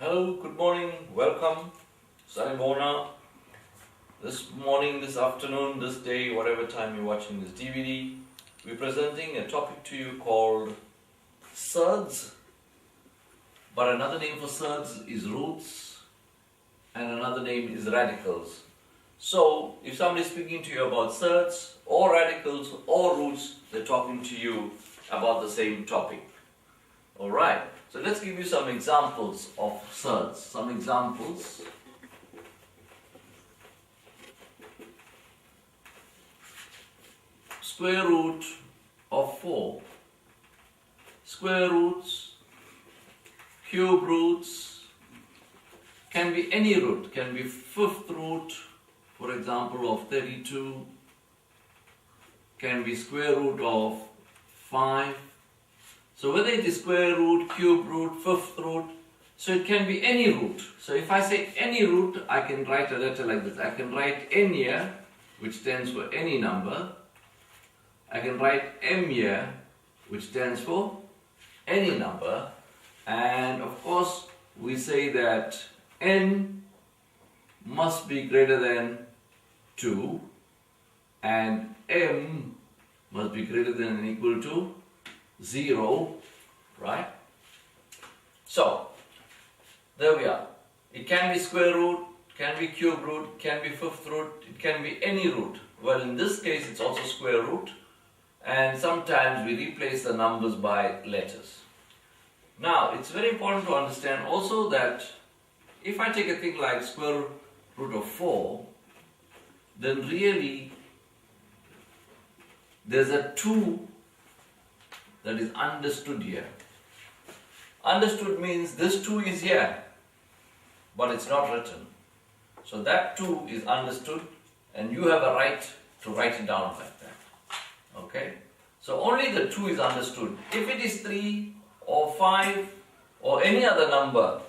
Hello, good morning, welcome, Sarimona. This morning, this afternoon, this day, whatever time you're watching this DVD, we're presenting a topic to you called Surds. But another name for surds is roots and another name is radicals. So, if somebody is speaking to you about surds or radicals or roots, they're talking to you about the same topic. Alright, so let's give you some examples of surds. Some examples. Square root of 4. Square roots, cube roots, can be any root, can be fifth root, for example, of 32, can be square root of 5. So whether it is square root, cube root, fifth root, so it can be any root. So if I say any root, I can write a letter like this. I can write N here, which stands for any number. I can write M here, which stands for any number. And of course, we say that N must be greater than 2 and M must be greater than or equal to 0, right? So, there we are. It can be square root, can be cube root, can be fifth root, it can be any root. Well, in this case, it's also square root, and sometimes we replace the numbers by letters. Now, it's very important to understand also that if I take a thing like square root of 4, then really there's a 2 that is understood here. Understood means this 2 is here, but it's not written. So that 2 is understood and you have a right to write it down like that. Okay? So only the 2 is understood. If it is 3 or 5 or any other number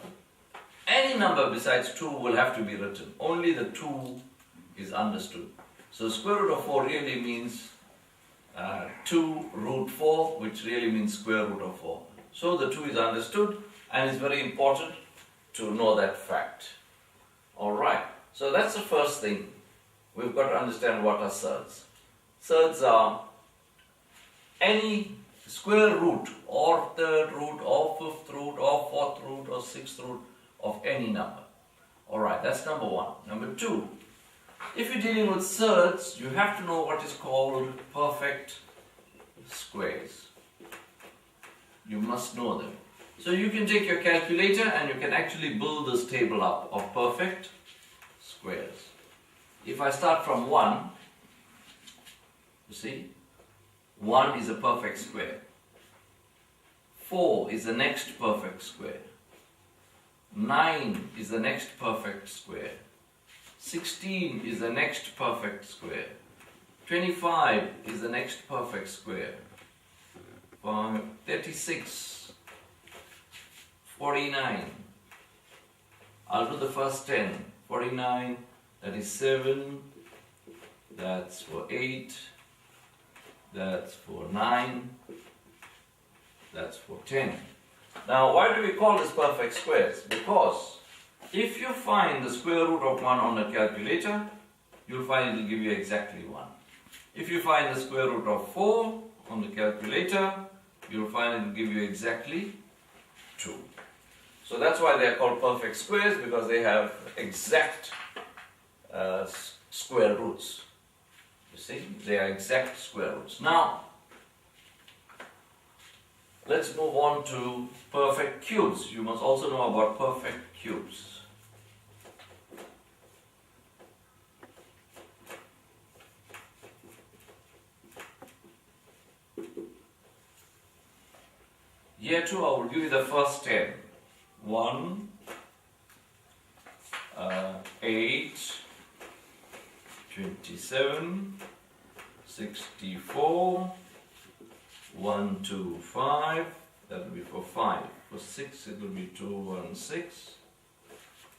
besides 2 will have to be written. Only the 2 is understood. So square root of 4 really means 2 root 4, which really means square root of 4. So the 2 is understood, and it's very important to know that fact. Alright, so that's the first thing. We've got to understand what are surds. Surds are any square root or third root or fifth root or fourth root or sixth root of any number. Alright, that's number 1. Number 2. If you're dealing with surds, you have to know what is called perfect squares. You must know them. So you can take your calculator and you can actually build this table up of perfect squares. If I start from 1, you see, 1 is a perfect square. 4 is the next perfect square. 9 is the next perfect square. 16 is the next perfect square. 25 is the next perfect square. 36, 49. I'll do the first 10. 49, that is 7. That's for 8. That's for 9. That's for 10. Now, why do we call this perfect squares? Because if you find the square root of 1 on a calculator, you'll find it will give you exactly 1. If you find the square root of 4 on the calculator, you'll find it will give you exactly 2. So that's why they are called perfect squares, because they have exact square roots. You see, they are exact square roots. Now, let's move on to perfect cubes. You must also know about perfect cubes. Here too, I will give you the first 10. 1, 8, 27, 64, 1, 2, 5, that will be for 5. For 6, it will be 2, 1, 6.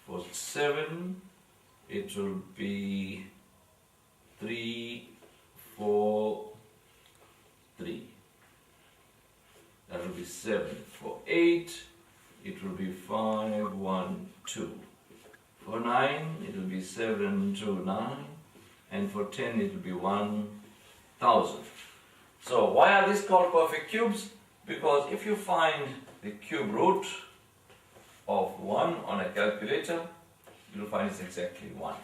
For 7, it will be 3, 4, 3. That will be 7. For 8, it will be 512. For 9, it will be 729. And for 10, it will be 1000. So why are these called perfect cubes? Because if you find the cube root of 1 on a calculator, you'll find it's exactly 1.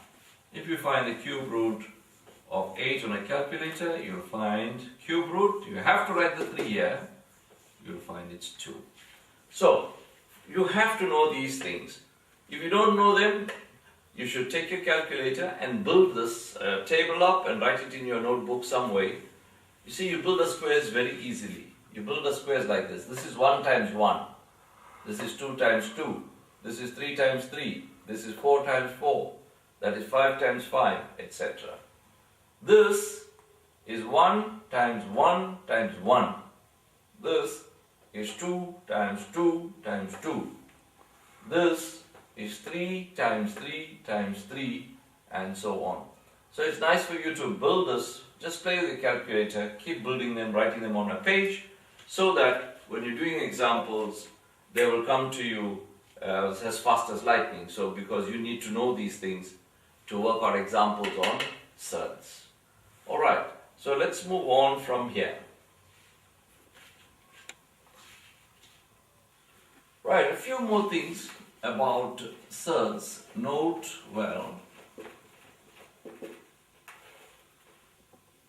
If you find the cube root of 8 on a calculator, you'll find cube root, you have to write the 3 here, you'll find it's 2. So, you have to know these things. If you don't know them, you should take your calculator and build this table up and write it in your notebook some way. You see, you build the squares very easily. You build the squares like this. This is 1 times 1. This is 2 times 2. This is 3 times 3. This is 4 times 4. That is 5 times 5, etc. This is 1 times 1 times 1. This is 2 times 2 times 2. This is 3 times 3 times 3, and so on. So it's nice for you to build this. Just play with the calculator, keep building them, writing them on a page, so that when you're doing examples, they will come to you as fast as lightning. So because you need to know these things to work out examples on surds. Alright, so let's move on from here. Right, a few more things about surds. Note well.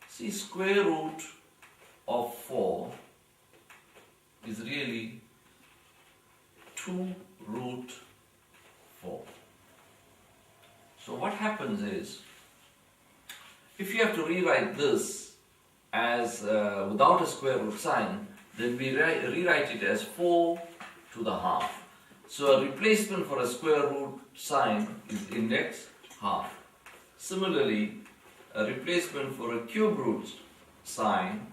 See, square root of 4 is really 2 root 4. So what happens is, if you have to rewrite this as without a square root sign, then we rewrite it as 4 to the half. So a replacement for a square root sign is index half. Similarly, a replacement for a cube root sign,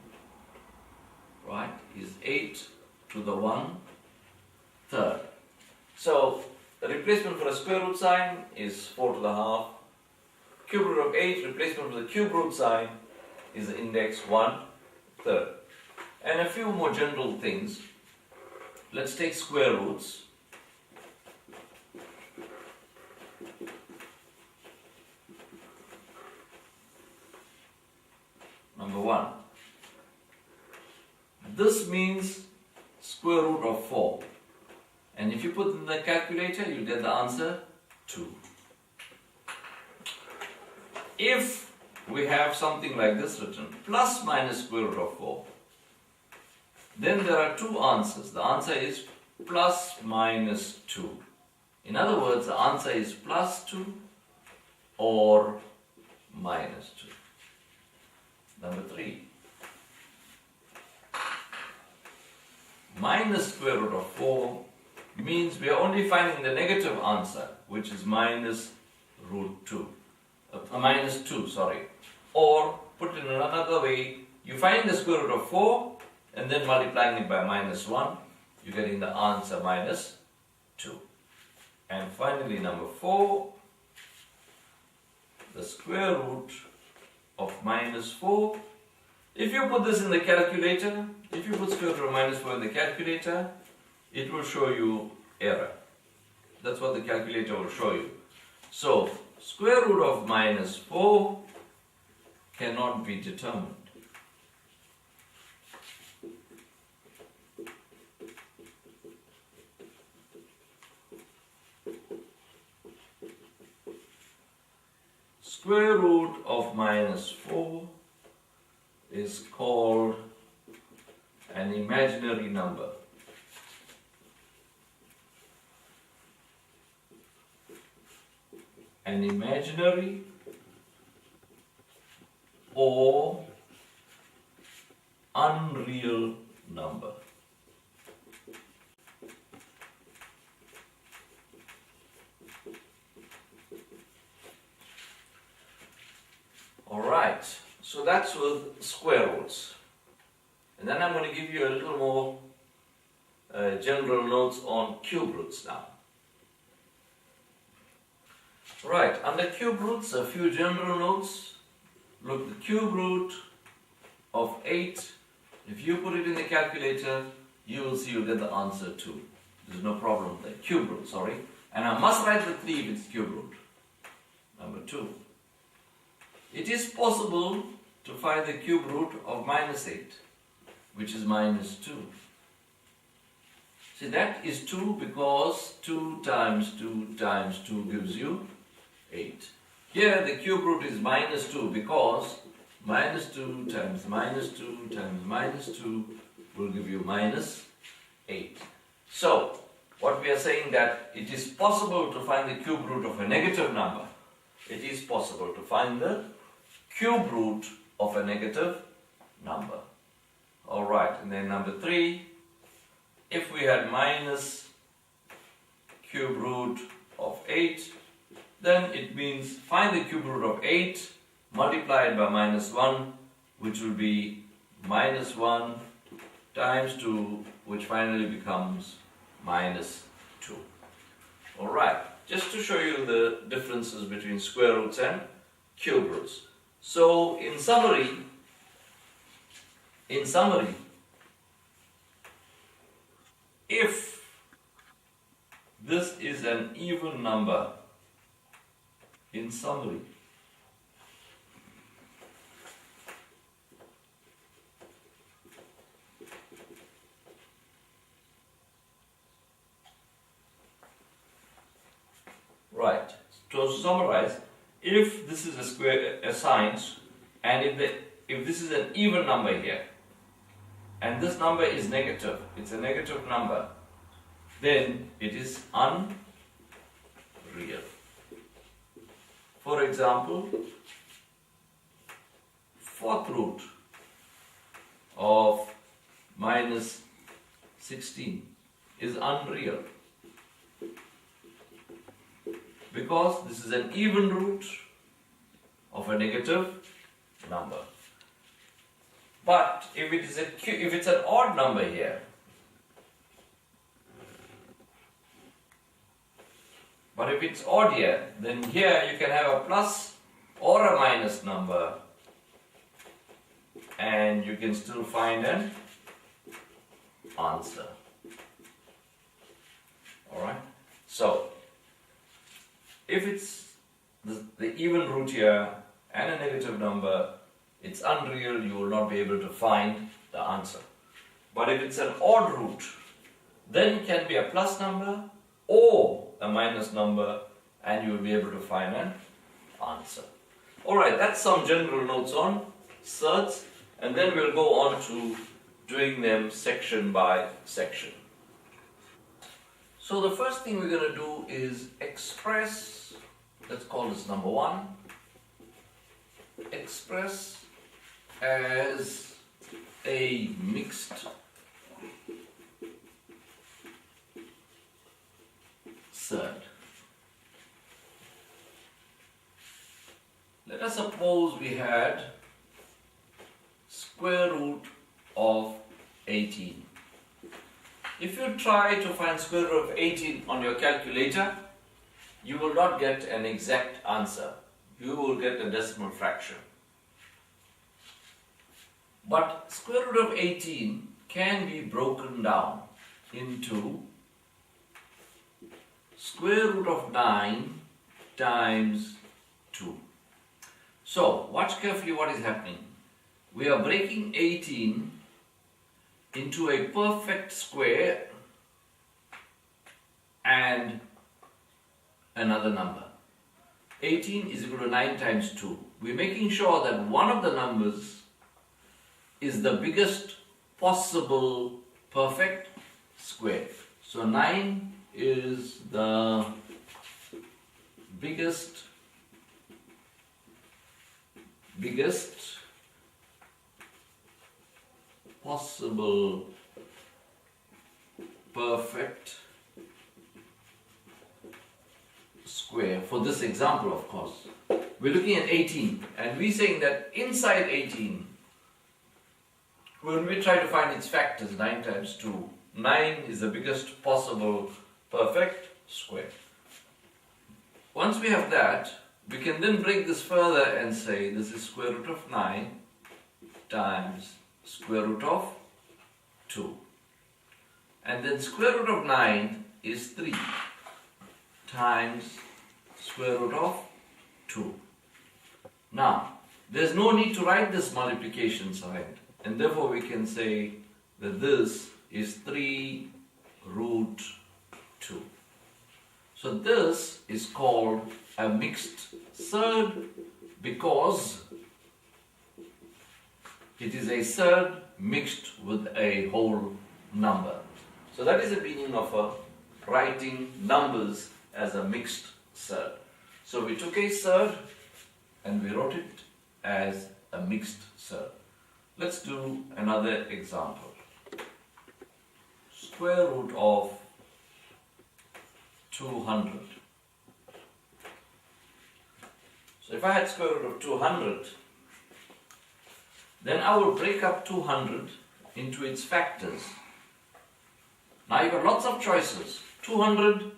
right, is 8 to the 1/3. So the replacement for a square root sign is 4 to the half. Cube root of 8, replacement for the cube root sign is the index 1/3. And a few more general things. Let's take square roots. Number 1. This means square root of 4. And if you put in the calculator, you get the answer 2. If we have something like this written, plus minus square root of 4, then there are two answers. The answer is plus minus 2. In other words, the answer is plus 2 or minus 2. Number 3. Minus square root of 4 means we are only finding the negative answer, which is minus root 2. Minus 2, sorry. Or, put it in another way, you find the square root of 4 and then multiplying it by minus 1, you're getting the answer minus 2. And finally, number 4, the square root of minus 4. If you put this in the calculator, if you put square root of minus 4 in the calculator, it will show you error. That's what the calculator will show you. So, square root of minus 4 cannot be determined. Square root of minus 4 is called an imaginary number. An imaginary or unreal number. Alright, so that's with square roots. And then I'm going to give you a little more general notes on cube roots now. Right, under cube roots, a few general notes. Look, the cube root of 8, if you put it in the calculator, you will see you get the answer 2. There's no problem there. Cube root, sorry. And I must write the 3 if it's cube root. Number 2. It is possible to find the cube root of minus 8, which is minus 2. See, that is 2 because 2 times 2 times 2 gives you 8. Here the cube root is minus 2 because minus 2 times minus 2 times minus 2 will give you minus 8. So, what we are saying that it is possible to find the cube root of a negative number. It is possible to find the cube root of a negative number. Alright, and then number 3, if we had minus cube root of 8, then it means find the cube root of 8 multiplied by minus 1, which will be minus 1 times 2, which finally becomes minus 2. Alright, just to show you the differences between square roots and cube roots. So, in summary, if this is an even number, in summary, right, to summarize, if this is a science, and if this is an even number here, and this number is negative, it's a negative number, then it is unreal. For example, 4th root of minus 16 is unreal because this is an even root of a negative number. But if it's an odd number here, but if it's odd here, then here you can have a plus or a minus number and you can still find an answer. Alright? So, if it's the even root here and a negative number, it's unreal, you will not be able to find the answer. But if it's an odd root, then it can be a plus number or a minus number and you will be able to find an answer. Alright, that's some general notes on surds, and then we'll go on to doing them section by section. So the first thing we're going to do is express, let's call this number 1, express as a mixed surd. Let us suppose we had square root of 18. If you try to find square root of 18 on your calculator, you will not get an exact answer. You will get a decimal fraction. But square root of 18 can be broken down into square root of 9 times 2. So, watch carefully what is happening. We are breaking 18 into a perfect square and another number. 18 is equal to 9 times 2. We're making sure that one of the numbers is the biggest possible perfect square. So 9 is the biggest possible perfect square for this example, of course. We're looking at 18 and we're saying that inside 18, when we try to find its factors, 9 times 2, 9 is the biggest possible perfect square. Once we have that, we can then break this further and say this is square root of 9 times square root of 2. And then square root of 9 is 3 times square root of 2. Now, there's no need to write this multiplication sign, and therefore we can say that this is 3 root 2. So this is called a mixed surd because it is a surd mixed with a whole number. So that is the meaning of writing numbers as a mixed surd. So we took a surd and we wrote it as a mixed surd. Let's do another example. Square root of 200. So if I had square root of 200, then I will break up 200 into its factors. Now you've got lots of choices. 200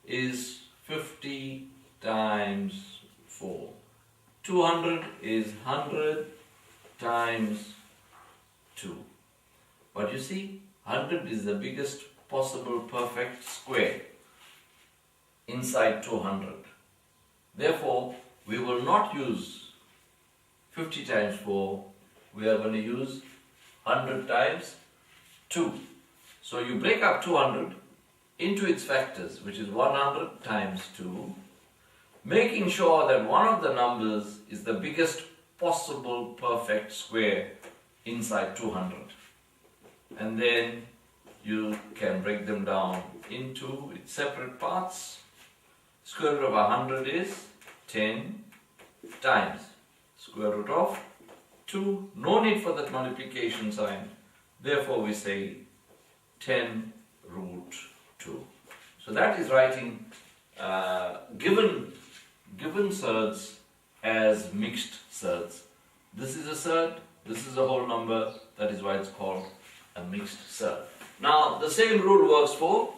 is 50 times 4. 200 is 100 times 2. But you see, 100 is the biggest possible perfect square inside 200. Therefore, we will not use 50 times 4. We are going to use 100 times 2. So you break up 200 into its factors, which is 100 times 2, making sure that one of the numbers is the biggest possible perfect square inside 200. And then you can break them down into its separate parts. Square root of 100 is 10 times square root of 2. No need for that multiplication sign. Therefore we say 10 root 2. So that is writing given surds as mixed surds. This is a surd, this is a whole number, that is why it's called a mixed surd. Now the same rule works for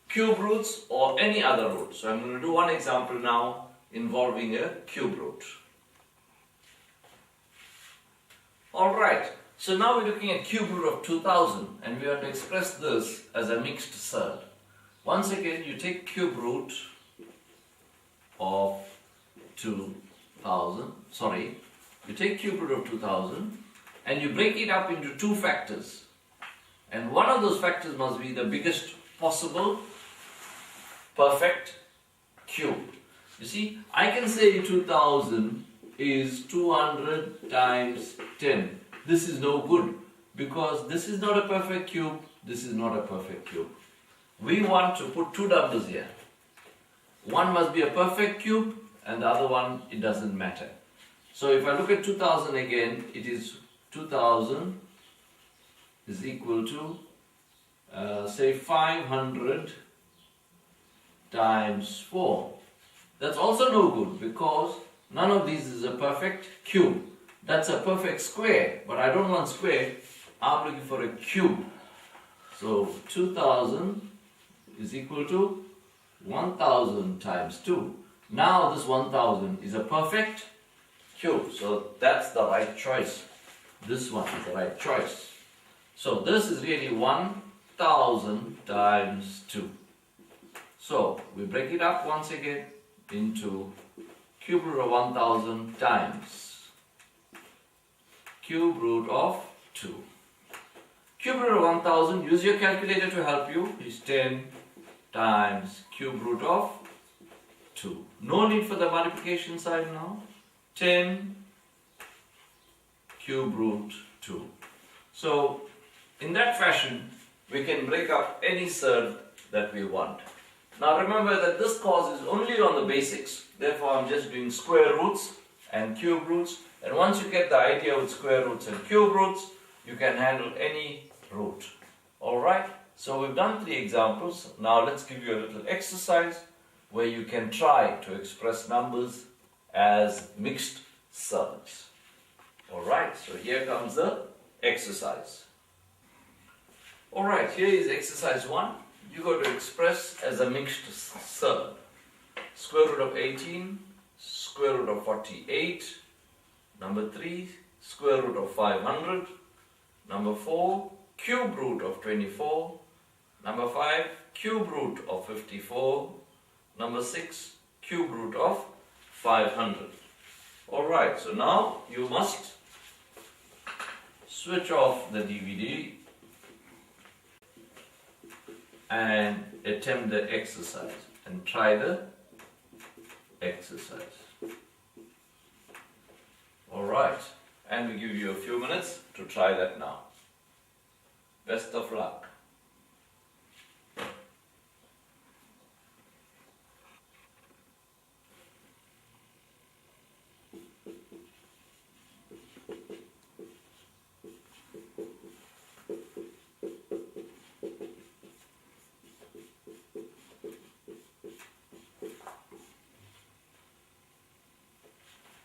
cube roots or any other root. So I'm going to do one example now involving a cube root. Alright, so now we're looking at cube root of 2000 and we are to express this as a mixed surd. Once again, you take cube root of 2000, you take cube root of 2000 and you break it up into two factors. And one of those factors must be the biggest possible perfect cube. You see, I can say 2000 is 200 times 10. This is no good because this is not a perfect cube, this is not a perfect cube. We want to put two numbers here. One must be a perfect cube and the other one, it doesn't matter. So if I look at 2000 again, it is 2000 is equal to say 500 times 4. That's also no good because none of these is a perfect cube. That's a perfect square, but I don't want square, I'm looking for a cube. So 2000 is equal to 1000 times 2. Now this 1000 is a perfect cube, so that's the right choice. This one is the right choice. So this is really 1000 times 2. So we break it up once again into cube root of 1000 times cube root of 2. Cube root of 1000, use your calculator to help you, is 10 times cube root of 2. No need for the multiplication sign now. 10 cube root 2. So in that fashion, we can break up any surd that we want. Now remember that this course is only on the basics, therefore I'm just doing square roots and cube roots, and once you get the idea with square roots and cube roots, you can handle any root. Alright, so we've done 3 examples. Now let's give you a little exercise where you can try to express numbers as mixed surds. Alright, so here comes the exercise. Alright, here is exercise 1. You got to express as a mixed surd. Square root of 18, square root of 48, number 3, square root of 500, number 4, cube root of 24, Number 5, cube root of 54. Number 6, cube root of 500. Alright, so now you must switch off the DVD and attempt the exercise and try the exercise. Alright, and we give you a few minutes to try that now. Best of luck.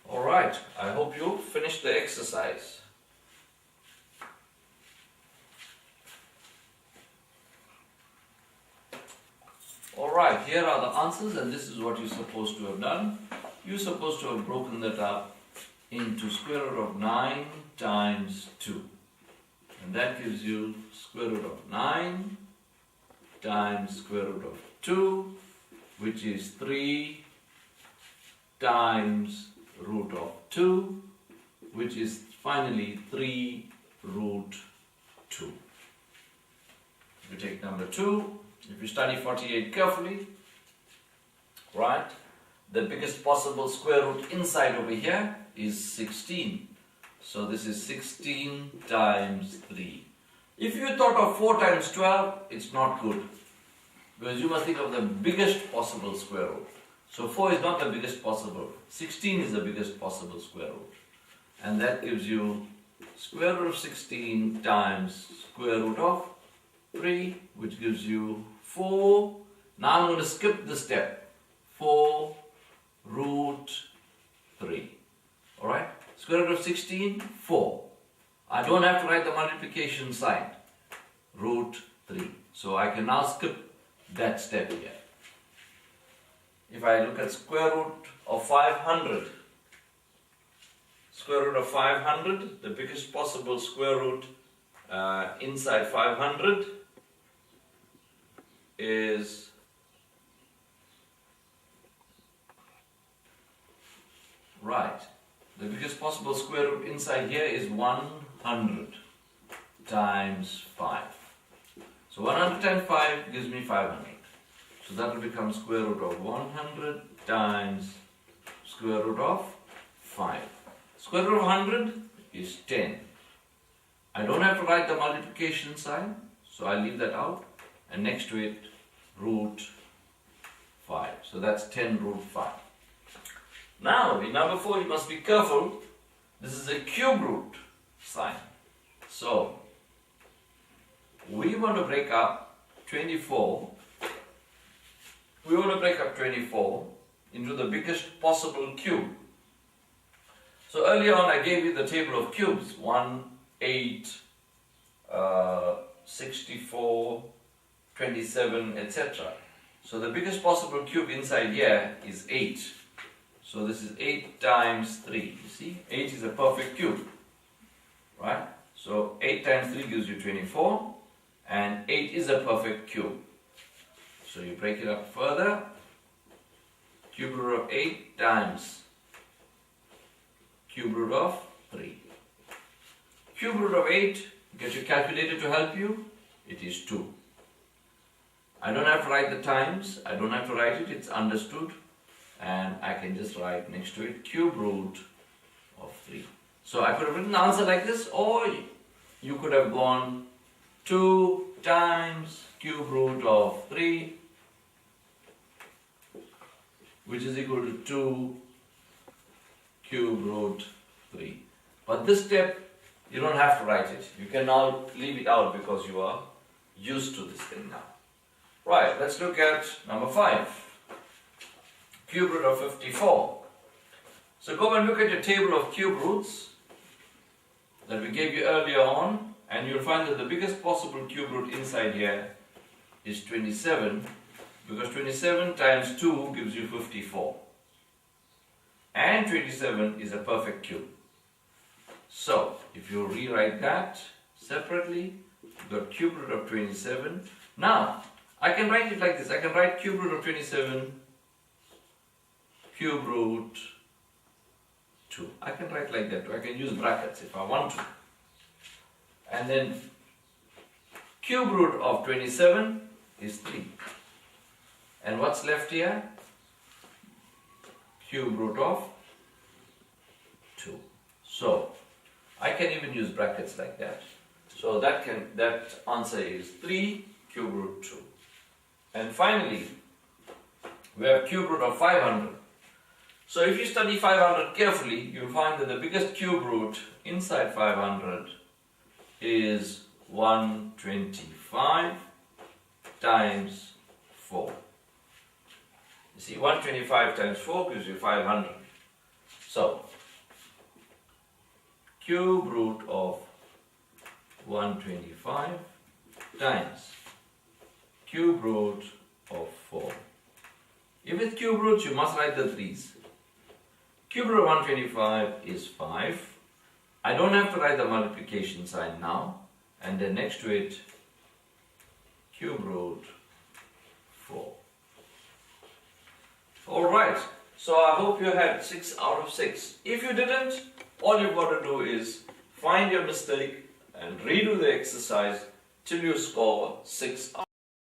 Alright, I hope you finished the exercise. Alright, here are the answers and this is what you're supposed to have done. You're supposed to have broken that up into square root of 9 times 2. And that gives you square root of 9 times square root of 2, which is 3 times root of 2, which is finally 3 root 2. You take number 2, if you study 48 carefully, right, the biggest possible square root inside over here is 16. So this is 16 times 3. If you thought of 4 times 12, it's not good, because you must think of the biggest possible square root. So 4 is not the biggest possible, 16 is the biggest possible square root. And that gives you square root of 16 times square root of 3, which gives you 4. Now I'm going to skip this step. 4 root 3. Alright? Square root of 16, 4. I don't have to write the multiplication sign. Root 3. So I can now skip that step here. If I look at square root of 500, square root of 500, the biggest possible square root inside 500 is right. The biggest possible square root inside here is 100 times 5. So 100 times 5 gives me 500. So that will become square root of 100 times square root of 5. Square root of 100 is 10. I don't have to write the multiplication sign, so I leave that out. And next to it, root 5. So that's 10 root 5. Now, in number 4, you must be careful. This is a cube root sign. So, we want to break up 24. We want to break up 24 into the biggest possible cube. So earlier on I gave you the table of cubes. 1, 8, 64, 27, etc. So the biggest possible cube inside here is 8. So this is 8 times 3. You see, 8 is a perfect cube. Right? So 8 times 3 gives you 24. And 8 is a perfect cube. So you break it up further. Cube root of 8 times cube root of 3. Cube root of 8, get your calculator to help you, it is 2. I don't have to write the times, I don't have to write it, it's understood. And I can just write next to it cube root of 3. So I could have written the answer like this, or you could have gone 2 times cube root of 3, which is equal to 2 cube root 3. But this step, you don't have to write it. You can now leave it out because you are used to this thing now. Right, let's look at number 5. Cube root of 54. So go and look at your table of cube roots that we gave you earlier on, and you'll find that the biggest possible cube root inside here is 27, because 27 times 2 gives you 54. And 27 is a perfect cube. So, if you rewrite that, separately. We've got cube root of 27. Now, I can write it like this. I can write cube root of 27, cube root 2. I can write like that too. I can use brackets if I want to. And then cube root of 27 is 3. And what's left here? Cube root of 2. So, I can even use brackets like that. So that answer is 3 cube root 2. And finally, we have cube root of 500. So if you study 500 carefully, you'll find that the biggest cube root inside 500 is 125 times 4. You see, 125 times 4 gives you 500. So, cube root of 125 times cube root of 4. If it's cube roots, you must write the 3's. Cube root of 125 is 5. I don't have to write the multiplication sign now. And then next to it, cube root 4. Alright, so I hope you had 6 out of 6. If you didn't, all you've got to do is find your mistake and redo the exercise till you score 6 out.